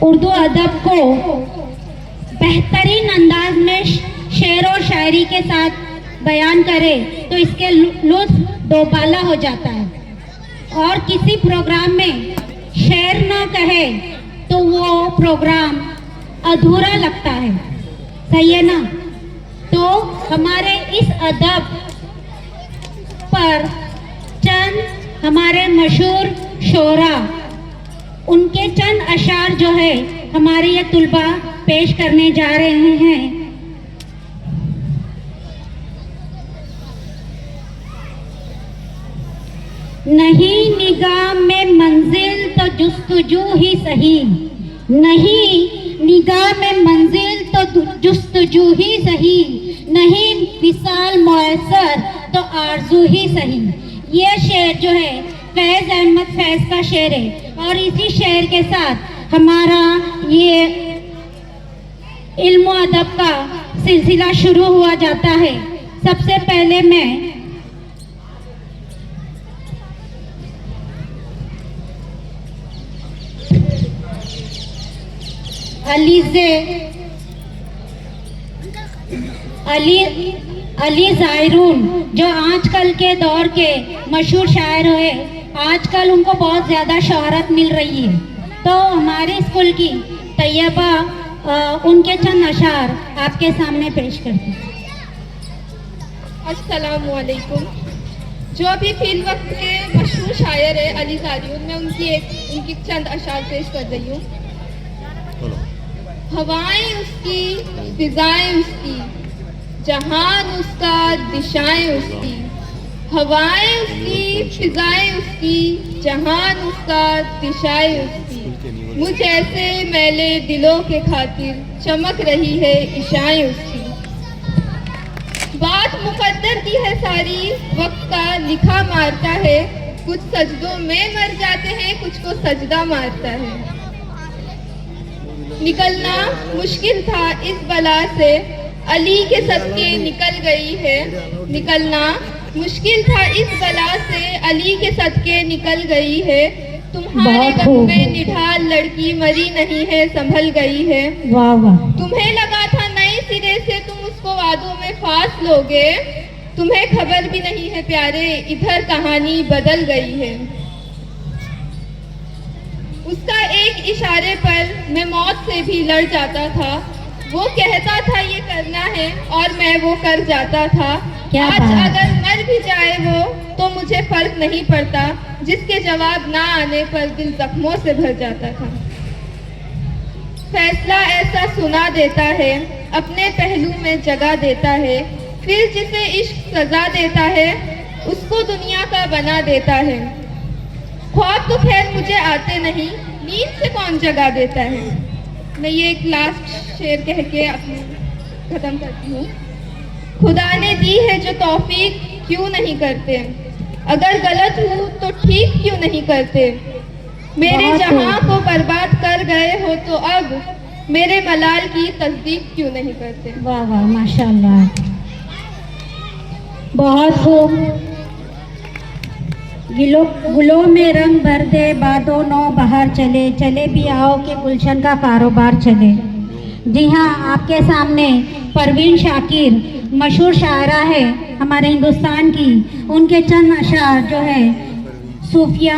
उर्दू अदब को बेहतरीन अंदाज में शेर और शायरी के साथ बयान करे तो इसके लुत्फ दोबाला हो जाता है। और किसी प्रोग्राम में शेर ना कहे तो वो प्रोग्राम अधूरा लगता है, सही है ना? तो हमारे इस अदब पर चंद हमारे मशहूर शोरा, उनके चंद अशार जो है हमारे ये तुलबा पेश करने जा रहे हैं। नहीं निगाह में मंजिल तो जुस्तजू ही सही, नहीं निगाह में मंजिल तो जुस्तजू ही सही, नहीं विसाल मुयस्सर तो आरजू ही सही। ये शेर जो है फैज़ अहमद फैज़ का शेर है और इसी शेर के साथ हमारा ये इल्म अदब का सिलसिला शुरू हुआ जाता है। सबसे पहले मैं अली ज़ाहिरून जो आजकल के दौर के मशहूर शायर है, आजकल उनको बहुत ज़्यादा शोहरत मिल रही है, तो हमारे स्कूल की तैयबा उनके चंद अशार आपके सामने पेश करती हैं। अस्सलामु अलैकुम। जो अभी फिल वक्त के मशहूर शायर है अली ज़ाहिरून, मैं उनकी चंद अशार पेश कर रही हूँ। हवाएं उसकी, फिजाएं उसकी, जहान उसका, दिशाएं उसकी। हवाएं उसकी, फिजाएं उसकी, जहान उसका, दिशाएं उसकी। मुझ ऐसे मैले दिलों के खातिर चमक रही है इशाएं उसकी। बात मुकद्दर की है सारी, वक्त का लिखा मारता है। कुछ सजदों में मर जाते हैं, कुछ को सजदा मारता है। निकलना मुश्किल था इस बला से, अली के सदके निकल गई है। निकलना मुश्किल था इस बला से, अली के सदके निकल गई है। तुम्हारे गम में निढाल लड़की मरी नहीं है, संभल गई है। वाह वाह। तुम्हें लगा था नए सिरे से तुम उसको वादों में फांस लोगे, तुम्हें खबर भी नहीं है प्यारे, इधर कहानी बदल गई है। उसका एक इशारे पर मैं मौत से भी लड़ जाता था। वो कहता था ये करना है और मैं वो कर जाता था। आज अगर मर भी जाए वो तो मुझे फर्क नहीं पड़ता, जिसके जवाब ना आने पर दिल जख्मों से भर जाता था। फैसला ऐसा सुना देता है, अपने पहलू में जगा देता है। फिर जिसे इश्क सजा देता है, उसको दुनिया का बना देता है। ख्वाब तो खैर मुझे आते नहीं, नींद से कौन जगा देता है। मैं ये एक लास्ट शेर कह के अपनी खत्म करती हूँ। खुदा ने दी है जो तौफीक क्यों नहीं करते, अगर गलत हूँ तो ठीक क्यों नहीं करते। मेरे जहां को बर्बाद कर गए हो तो अब मेरे मलाल की तस्दीक क्यों नहीं करते। वाह वाह, माशाल्लाह, बहुत खूब। गुलों में रंग भर दे, बादों नौ बाहर चले, चले भी आओ के गुलशन का कारोबार चले। जी हाँ, आपके सामने परवीन शाकिर मशहूर शायरा है हमारे हिंदुस्तान की, उनके चंद अशार जो है सूफिया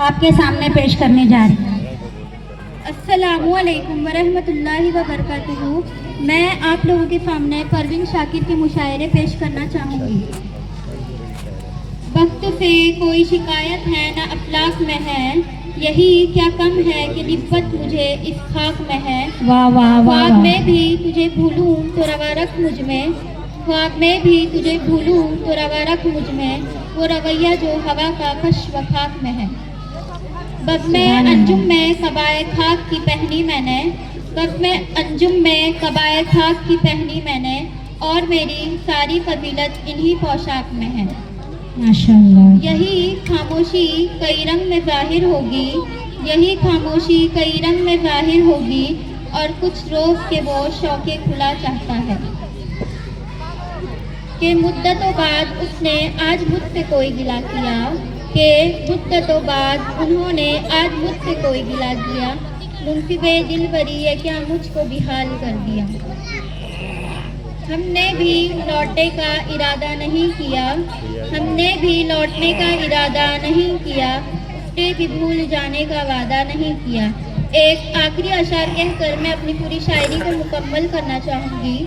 आपके सामने पेश करने जा रही है। अस्सलामुअलैकुम वरहमतुल्लाहि वबरकातुहू। मैं आप लोगों के सामने परवीन शाकिर के मुशायरे पेश करना चाहूँगी। वक्त से कोई शिकायत है न अफलाक में है, यही क्या कम है कि निस्बत मुझे इस खाक में है। वाह वाह वाह। ख्वाब में भी तुझे भूलूं तो रवा रख मुझ में, ख्वाब में भी तुझे भूलूं तो रवा रख मुझ में, वो रवैया जो हवा का कश व खाक में है। बस में अंजुम में कबाए खाक की पहनी मैंने, बस में अंजुम में कबाए खाक की पहनी मैंने, और मेरी सारी फजीलत इन्हीं पोशाक में है। माशाल्लाह। यही खामोशी कई रंग में जाहिर होगी, यही खामोशी कई रंग में जाहिर होगी, और कुछ रोज के वो शौके खुला चाहता है कि मुद्दतों बाद उसने आज मुझसे कोई गिला किया, कि मुद्दतों बाद उन्होंने आज मुझसे कोई गिला किया, मुंसिबे दिल बरी ये क्या मुझको बेहाल कर दिया। हमने भी लौटने का इरादा नहीं किया, हमने भी लौटने का इरादा नहीं किया, उसने भी भूल जाने का वादा नहीं किया। एक आखिरी अशार कहकर मैं अपनी पूरी शायरी को मुकम्मल करना चाहूँगी।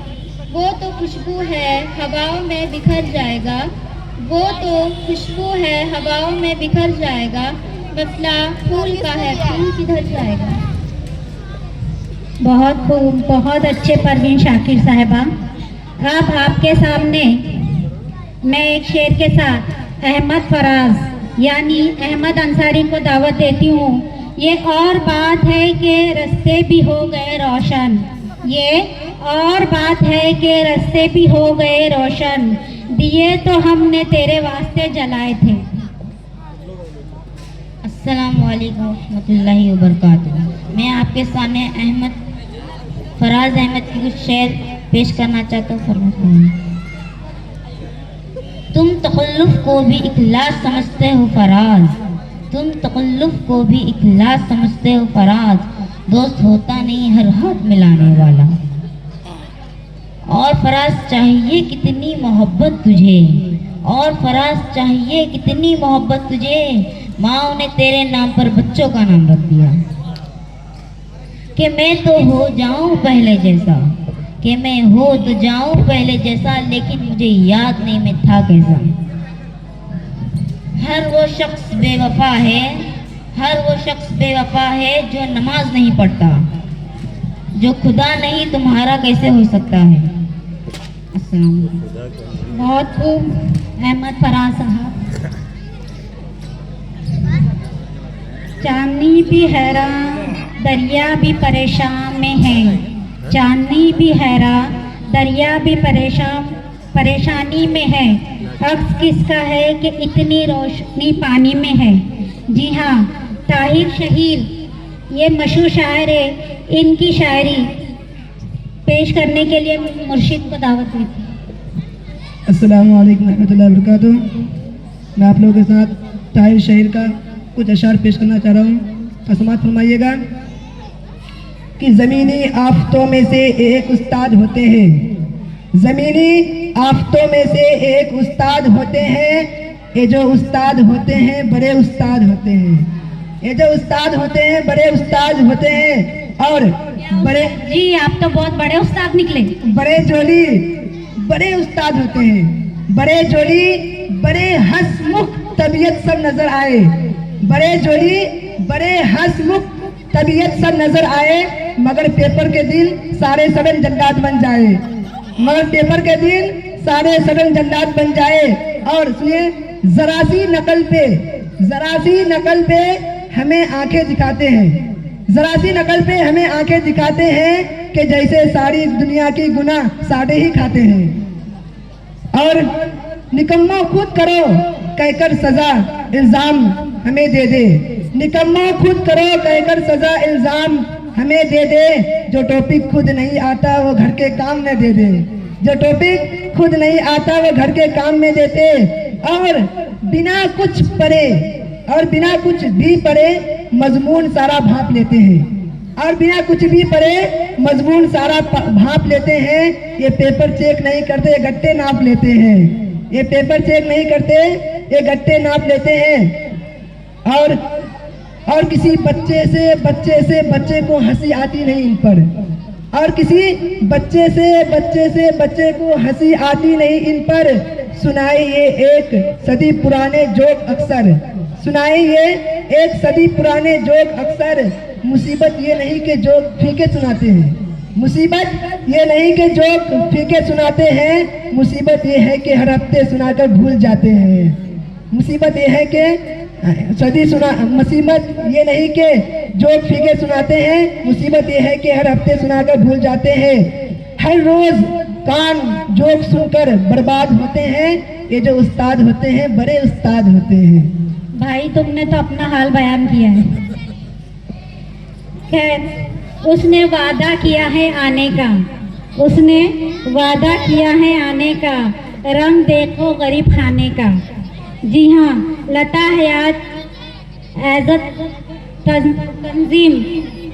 वो तो खुशबू है हवाओं में बिखर जाएगा, वो तो खुशबू है हवाओं में बिखर जाएगा, मसला फूल का है फूल किधर जाएगा। बहुत खूब, बहुत अच्छे परवीन शाकिर साहिबा। अब आपके सामने मैं एक शेर के साथ अहमद फराज यानी अहमद अंसारी को दावत देती हूँ। ये और बात है कि रास्ते भी हो गए रोशन, ये और बात है कि रास्ते भी हो गए रोशन, दिए तो हमने तेरे वास्ते जलाए थे। अस्सलाम वालेकुम रहमतुल्लाहि व बरकातुहू। मैं आपके सामने अहमद फराज अहमद की कुछ शेर पेश करना चाहता हूँ। फरमाते तुम तकल्लुफ को भी इखलास समझते हो फराज, तुम तकल्लुफ को भी इखलास समझते हो फराज, दोस्त होता नहीं हर हाथ मिलाने वाला। और फराज चाहिए कितनी मोहब्बत तुझे, और फराज चाहिए कितनी मोहब्बत तुझे, माँ ने तेरे नाम पर बच्चों का नाम रख दिया। कि मैं तो हो जाऊं पहले जैसा, कि मैं हो तो जाऊं पहले जैसा, लेकिन मुझे याद नहीं मैं था कैसा। हर वो शख्स बेवफा है, हर वो शख्स बेवफा है जो नमाज नहीं पढ़ता, जो खुदा नहीं तुम्हारा कैसे हो सकता है। अस्सलाम वालेकुम। बहुत खूब अहमद फराज साहब। चांदनी भी हैरान दरिया भी परेशान में है, चांदनी भी हैरान दरिया भी परेशानी में है, अक्स किसका है कि इतनी रोशनी पानी में है। जी हाँ, ताहिर शहीर ये मशहूर शायर है, इनकी शायरी पेश करने के लिए मुर्शिद को दावत दी थी। अस्सलाम वालेकुम रहमतुल्लाहि व बरकातुहू। मैं आप लोगों के साथ ताहिर शहीर का कुछ अशार पेश करना चाह रहा हूँ, तो समात फरमाइएगा कि ज़मीनी आफ़तों में से एक उस्ताद होते हैं, ज़मीनी आफ़तों में से एक उस्ताद होते हैं, ये जो उस्ताद होते हैं बड़े उस्ताद होते हैं, ये जो उस्ताद होते हैं बड़े उस्ताद होते हैं। और बड़े जी आप तो बहुत बड़े उस्ताद निकले। बड़े जोली बड़े उस्ताद होते हैं, बड़े जोली बड़े हंसमुख तबीयत सब नजर आए, बड़े जोली बड़े हंसमुख तबीयत सब नजर आए, मगर पेपर के दिन सारे सड़न जल्लाद बन जाए, मगर पेपर के दिन सारे सड़न जल्लाद बन जाए। और सुनिए, जरासी नकल पे हमें आंखें दिखाते हैं, जरासी नकल पे हमें आंखें दिखाते हैं कि जैसे सारी दुनिया की गुनाह साड़े ही खाते हैं। और निकम्मा खुद करो कहकर सजा इल्जाम हमें दे दे, निकम्मा खुद करो कहकर सजा इल्जाम हमें दे दे, जो टॉपिक खुद नहीं आता वो घर के काम में दे दे, जो टॉपिक खुद नहीं आता वो घर के काम में देते। और बिना कुछ पढ़े और बिना कुछ भी पढ़े मजमून सारा भाप लेते हैं, और बिना कुछ भी पढ़े मजमून सारा भाप लेते हैं। ये पेपर चेक नहीं करते, ये गट्टे नाप लेते हैं, ये पेपर चेक नहीं करते, ये गट्टे नाप लेते हैं। और किसी बच्चे को हंसी आती नहीं इन पर, और किसी बच्चे को हंसी आती नहीं इन पर। सुनाए ये एक सदी पुराने जोक अक्सर, सुनाए ये एक सदी पुराने जोक अक्सर। मुसीबत ये नहीं कि जोक फीके सुनाते हैं, मुसीबत ये नहीं कि जोक फीके सुनाते हैं, मुसीबत ये है कि हर हफ्ते सुनाकर भूल जाते हैं। मुसीबत ये है कि मुसीबत ये नहीं कि जोक फीके सुनाते हैं, मुसीबत ये है कि हर हफ्ते सुनाकर भूल जाते हैं। हर रोज कान जोक सुनकर बर्बाद होते हैं, ये जो उस्ताद होते हैं बड़े उस्ताद होते हैं। भाई तुमने तो अपना हाल बयान किया है। खैर, उसने वादा किया है आने का, उसने वादा किया है आने का, रंग देखो गरीब खाने का। जी हाँ, लता हयात एज़ तंजीम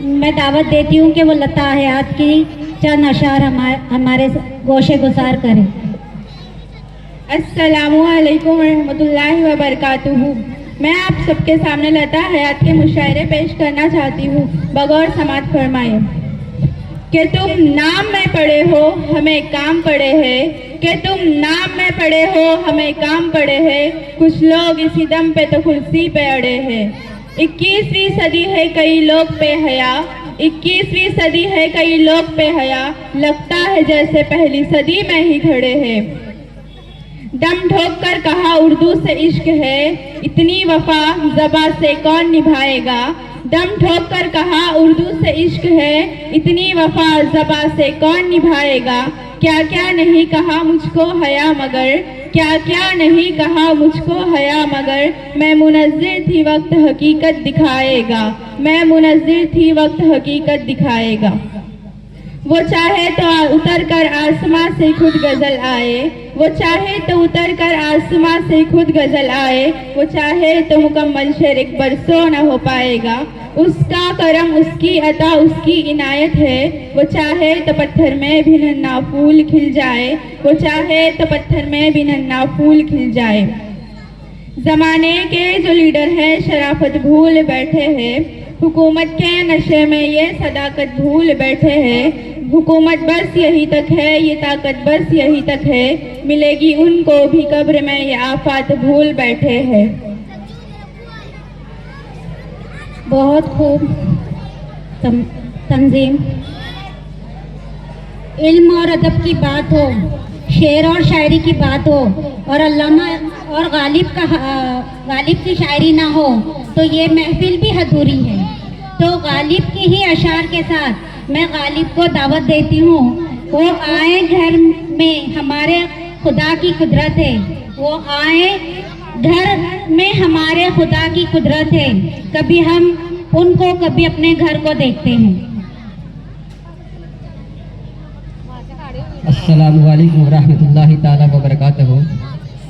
मैं दावत देती हूँ कि वो लता हयात की चंद अशार हमारे गोशे गुजार करें। अस्सलामुअलैकुम रहमतुल्लाहि व बरकातुहू। मैं आप सबके सामने लता हयात के मुशायरे पेश करना चाहती हूँ। बगौर समात फरमाए कि तुम नाम में पड़े हो हमें काम पड़े हैं, कि तुम नाम में पड़े हो हमें काम पड़े हैं, कुछ लोग इसी दम पे तो कुर्सी पे अड़े हैं। 21वीं सदी है कई लोग पे हया, 21वीं सदी है कई लोग पे हया, लगता है जैसे पहली सदी में ही खड़े हैं। दम ठोक कर कहा उर्दू से इश्क है, इतनी वफा ज़बां से कौन निभाएगा। दम ठोक कर कहा उर्दू से इश्क है, इतनी वफा ज़बां से कौन निभाएगा। क्या क्या नहीं कहा मुझको हया मगर, क्या क्या नहीं कहा मुझको हया मगर, मैं मुनज़्ज़िर थी वक्त हकीकत दिखाएगा, मैं मुनज़्ज़िर थी वक्त हकीकत दिखाएगा। वो चाहे तो उतर कर आसमां से खुद गजल आए, वो चाहे तो उतर कर आसमां से खुद गजल आए, वो चाहे तो मुकम्मल शेर एक बरसों न हो पाएगा। उसका करम उसकी अता उसकी इनायत है, वो चाहे तो पत्थर में भी नन्हा फूल खिल जाए, वो चाहे तो पत्थर में भी नन्हा फूल खिल जाए। जमाने के जो लीडर हैं शराफत भूल बैठे हैं, हुकूमत के नशे में ये सदाकत भूल बैठे हैं। हुकूमत बस यही तक है, ये ताकत बस यही तक है, मिलेगी उनको भी कब्र में ये आफत भूल बैठे हैं। बहुत खूब तंजीम। इल्म और अदब की बात हो, शेर और शायरी की बात हो और अल्लामा और गालिब की शायरी ना हो तो ये महफिल भी अधूरी है। तो गालिब की ही अशार के साथ मैं गालिब को दावत देती हूँ, वो आए घर में, हमारे खुदा की कुदरत है, वो आए घर में, हमारे खुदा की कुदरत है, कभी हम उनको कभी अपने घर को देखते हैं। अस्सलामु अलैकुम रहमतुल्लाहि ताला व बरकातहू।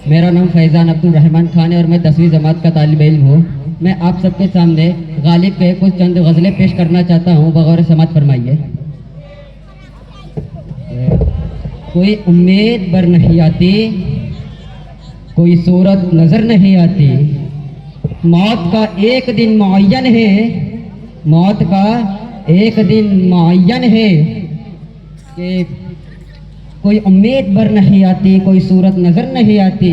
मेरा नाम फैज़ान अब्दुल रहमान खान है और मैं 10वीं जमात का तालिब इल्म हूँ। मैं आप सबके सामने गालिब के कुछ चंद गज़लें पेश करना चाहता हूँ। बगौर समात फरमाइए। कोई उम्मीद बर नहीं आती, कोई सूरत नज़र नहीं आती, मौत का एक दिन मुअय्यन है, मौत का एक दिन मुअय्यन है कि कोई उम्मीद बर नहीं आती, कोई सूरत नज़र नहीं आती,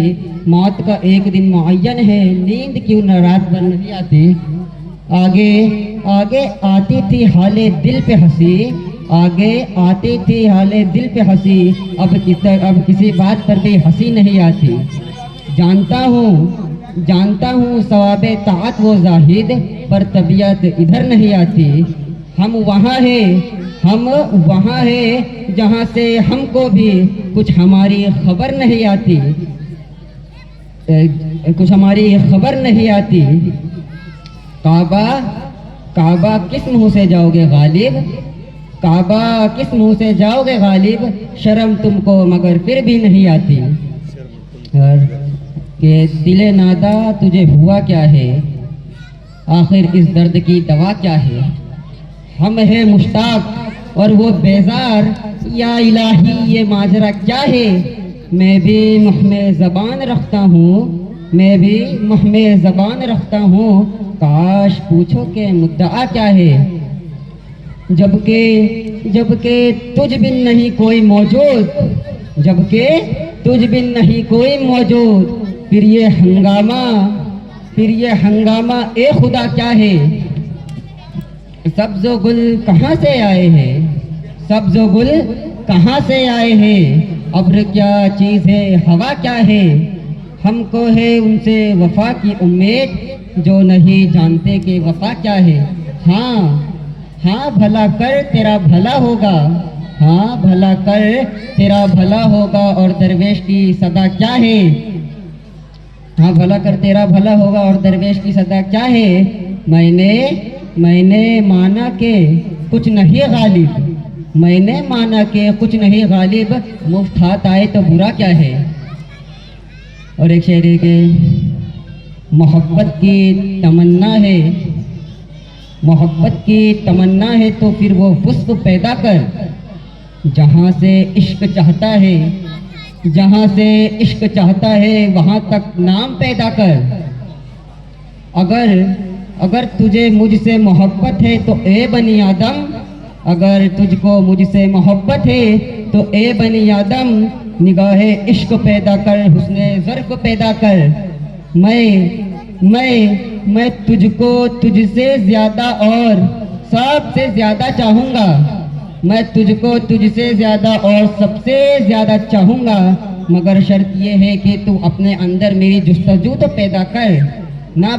मौत का एक दिन मुअय्यन है, नींद क्यों न रात भर नहीं आती। आगे आगे आती थी हाले दिल पे हंसी, आगे आती थी हाले दिल पे हंसी, अब किसी बात पर भी हंसी नहीं आती। जानता हूँ सवाबे ताअत वो जाहिद, पर तबीयत इधर नहीं आती। हम वहाँ है जहाँ से हमको भी कुछ हमारी खबर नहीं आती, कुछ हमारी खबर नहीं आती। काबा किस मुँह से जाओगे गालिब, काबा किस मुँह से जाओगे गालिब, शर्म तुमको मगर फिर भी नहीं आती। और कि दिले नादा तुझे हुआ क्या है, आखिर इस दर्द की दवा क्या है। हम है मुश्ताक और वो बेजार, या इलाही ये माजरा क्या है। मैं भी मुँह में ज़बान रखता हूँ, मैं भी मुँह में ज़बान रखता हूँ, काश पूछो के मुद्दा क्या है। जबकि तुझ बिन नहीं कोई मौजूद, जबकि तुझ बिन नहीं कोई मौजूद, फिर ये हंगामा ए खुदा क्या है। सब्ज़ो गुल कहाँ से आए हैं, सब्ज़ो गुल कहाँ से आए हैं, अब्र क्या चीज़ है, हवा क्या है। हमको है उनसे वफा की उम्मीद, जो नहीं जानते कि वफा क्या है। हाँ भला कर तेरा भला होगा, हाँ भला कर तेरा भला होगा, और दरवेश की सदा क्या है। हाँ भला कर तेरा भला होगा और दरवेश की सदा क्या है। मैंने माना के कुछ नहीं गालिब, मैंने माना के कुछ नहीं गालिब, मुफ्त हाथ आए तो बुरा क्या है। और एक शेर के मोहब्बत की तमन्ना है, मोहब्बत की तमन्ना है तो फिर वो पुष्प पैदा कर, जहाँ से इश्क चाहता है, जहाँ से इश्क चाहता है वहाँ तक नाम पैदा कर। अगर तुझे मुझसे मोहब्बत है तो ए बनी आदम, अगर तुझको मुझसे मोहब्बत है तो ए बनी आदम, निगाहे इश्क पैदा कर, हुस्ने ज़र्फ़ पैदा कर। मैं तुझको तुझसे ज़्यादा और सबसे ज़्यादा चाहूँगा, मैं तुझको तुझसे ज़्यादा और सबसे ज़्यादा चाहूँगा, मगर शर्त ये है कि तू अपने अंदर मेरी जुस्तजू तो पैदा कर। ना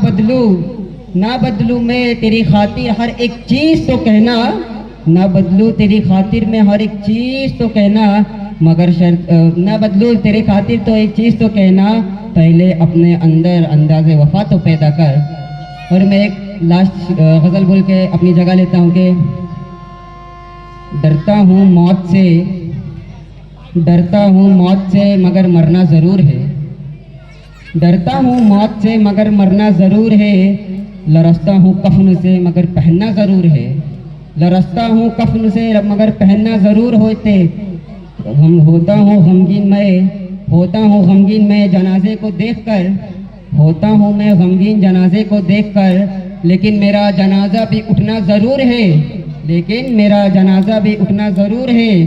बदलूँ मैं तेरी खातिर हर एक चीज़ तो कहना, ना बदलूँ तेरी खातिर मैं हर एक चीज़ तो कहना, मगर शर्त ना बदलूँ तेरी खातिर तो एक चीज़ तो कहना, पहले अपने अंदर अंदाज़े वफा तो पैदा कर। और मैं एक लास्ट गज़ल बोल के अपनी जगह लेता हूँ कि डरता हूँ मौत से मगर मरना ज़रूर है, डरता हूँ मौत से मगर मरना ज़रूर है, लरसता हूँ कफ़न से मगर पहनना ज़रूर है, लरसता हूँ कफ़न से मगर पहनना ज़रूर होते। हम होता हूँ गमगीन मैं जनाजे को देखकर, होता हूँ मैं गमगीन जनाजे को देखकर, लेकिन मेरा जनाजा भी उठना ज़रूर है, लेकिन मेरा जनाजा भी उठना ज़रूर है।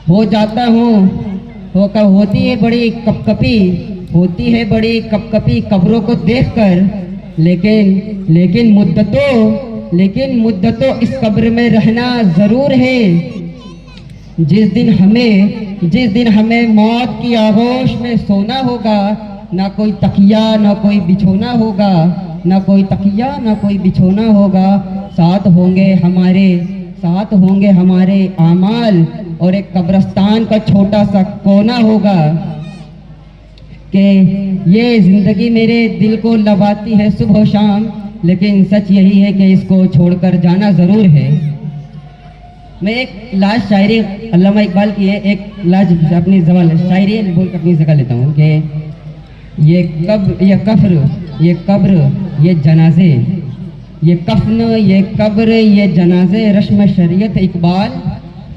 हो जाता हूँ होती है बड़ी कपकपी कब्रों को देखकर, लेकिन मुद्दतों इस कब्र में रहना ज़रूर है। जिस दिन हमें मौत की आगोश में सोना होगा, ना कोई तकिया ना कोई बिछोना होगा, ना कोई तकिया ना कोई बिछोना होगा, साथ होंगे हमारे आमाल और एक कब्रिस्तान का छोटा सा कोना होगा। कि ये ज़िंदगी मेरे दिल को लबाती है सुबह शाम, लेकिन सच यही है कि इसको छोड़कर जाना ज़रूर है। मैं एक लास्ट शायरी अल्लामा इकबाल की है, एक लास्ट अपनी ज़बान शायरी बोल कर अपनी जगह लेता हूँ कि ये कब्र ये जनाजे, ये कफ़न ये कब्र ये जनाजे रस्म शरीयत इकबाल,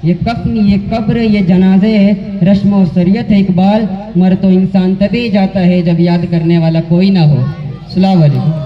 ये कफ़न ये कब्र ये जनाजे रस्म और शरीयत है इकबाल, मर तो इंसान तभी जाता है जब याद करने वाला कोई ना हो। अस्सलाम वालेकुम।